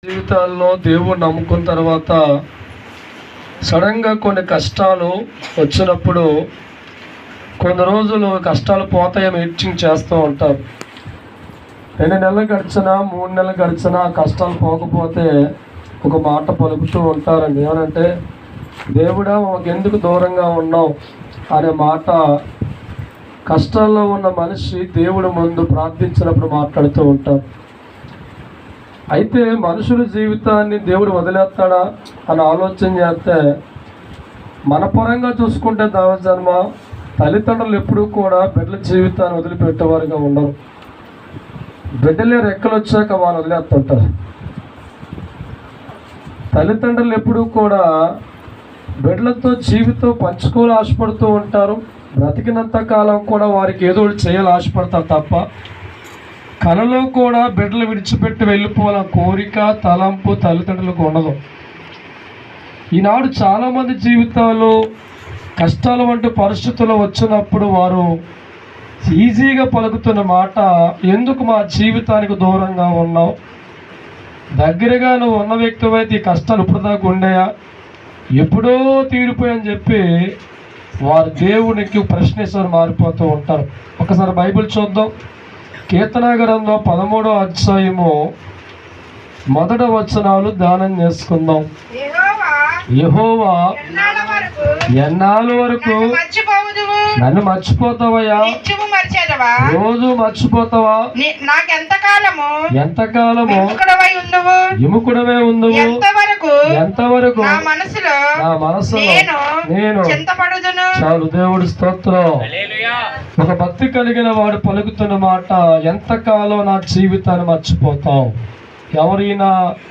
జీవితాల్లో దేవుడు నమ్ముకున్న తర్వాత సడన్గా కొన్ని కష్టాలు వచ్చినప్పుడు కొన్ని రోజులు కష్టాలు పోతాయని ఎడిటింగ్ చేస్తూ ఉంటారు. 2 నెలలు గడిచినా 3 నెలలు గడిచినా కష్టాలు పోకపోతే ఒక మాట పలుకుతూ ఉంటారండి. ఏమనంటే, దేవుడా మాకెందుకు దూరంగా ఉన్నావు అనే మాట కష్టాల్లో ఉన్న మనిషి దేవుడి ముందు ప్రార్థించినప్పుడు మాట్లాడుతూ ఉంటారు. అయితే మనుషుల జీవితాన్ని దేవుడు వదిలేస్తాడా అని ఆలోచన చేస్తే, మన పరంగా చూసుకుంటే జన్మ తల్లిదండ్రులు ఎప్పుడూ కూడా బిడ్డల జీవితాన్ని వదిలిపెట్టేవారుగా ఉండరు. బిడ్డలే రెక్కలు వచ్చాక వాళ్ళు వదిలేస్తుంటారు. తల్లిదండ్రులు ఎప్పుడూ కూడా బిడ్డలతో జీవితం పంచుకోవాలి ఆశపడుతూ ఉంటారు. బ్రతికినంత కాలం కూడా వారికి ఏదో ఒకటి చేయాలి ఆశపడతారు తప్ప కలలో కూడా బిడ్డలు విడిచిపెట్టి వెళ్ళిపోవాలని కోరిక తలంపు తల్లిదండ్రులకు ఉండదు. ఈనాడు చాలామంది జీవితాలు కష్టాలు వంటి పరిస్థితులు వచ్చినప్పుడు వారు ఈజీగా పలుకుతున్న మాట, ఎందుకు మా జీవితానికి దూరంగా ఉన్నావు? దగ్గరగా నువ్వు ఉన్న వ్యక్తివైతే ఈ కష్టాలు ఇప్పుడు దాకా ఉండేయా, ఎప్పుడో తీరిపోయని చెప్పి వారు దేవునికి ప్రశ్నేశ్వరు మారిపోతూ ఉంటారు. ఒకసారి బైబిల్ చూద్దాం. కీర్తన గ్రంథం 13వ అధ్యాయము 1వ వచనాలు ధ్యానం చేసుకుందాం. యెహోవా ఎన్నాళ్ళ వరకు నన్ను మర్చిపోతావయ్యా? రోజు మర్చిపోతావా? ఎంతకాలము విముఖుడవై ఉందువు? ఎంతవరకు నా మనసులో నేను చాలు. దేవుడి స్తోత్రం. ఒక భక్తి కలిగిన వాడు పలుకుతున్న మాట, ఎంతకాలం నా జీవితాన్ని మర్చిపోతావు? ఎవరైనా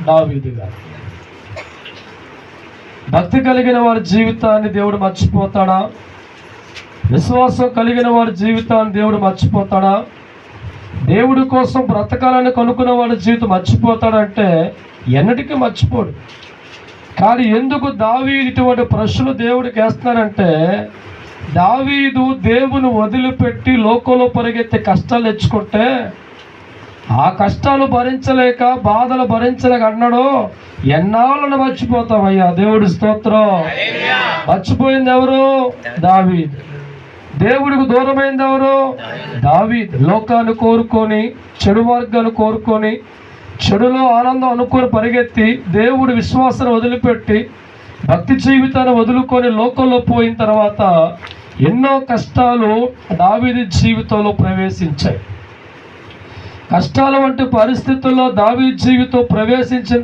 దావీదు గారు. భక్తి కలిగిన వాడి జీవితాన్ని దేవుడు మర్చిపోతాడా? విశ్వాసం కలిగిన వాడి జీవితాన్ని దేవుడు మర్చిపోతాడా? దేవుడి కోసం బ్రతకాలని కనుక్కున్న వాడి జీవితం మర్చిపోతాడంటే ఎన్నటికీ మర్చిపోడు. కానీ ఎందుకు దావీదు ఇటువంటి ప్రశ్నలు దేవుడికి వేస్తున్నారంటే, దావీదు దేవుని వదిలిపెట్టి లోకంలో పరిగెత్తే కష్టాలు తెచ్చుకుంటే ఆ కష్టాలు భరించలేక బాధలు భరించలేక అన్నాడు, ఎన్నాళ్ళను మర్చిపోతావయ్యా? దేవుడి స్తోత్రం. మర్చిపోయింది ఎవరు? దావీదు. దేవుడికి దూరమైంది ఎవరు? దావీదు. లోకాన్ని కోరుకొని, చెడు మార్గాన్ని కోరుకొని, చెడులో ఆనందం అనుకొని పరిగెత్తి దేవుడి విశ్వాసాన్ని వదిలిపెట్టి భక్తి జీవితాన్ని వదులుకొని లోకంలో పోయిన తర్వాత ఎన్నో కష్టాలు దావీదు జీవితంలో ప్రవేశించాయి. కష్టాల వంటి పరిస్థితుల్లో దావీదు జీవితం ప్రవేశించిన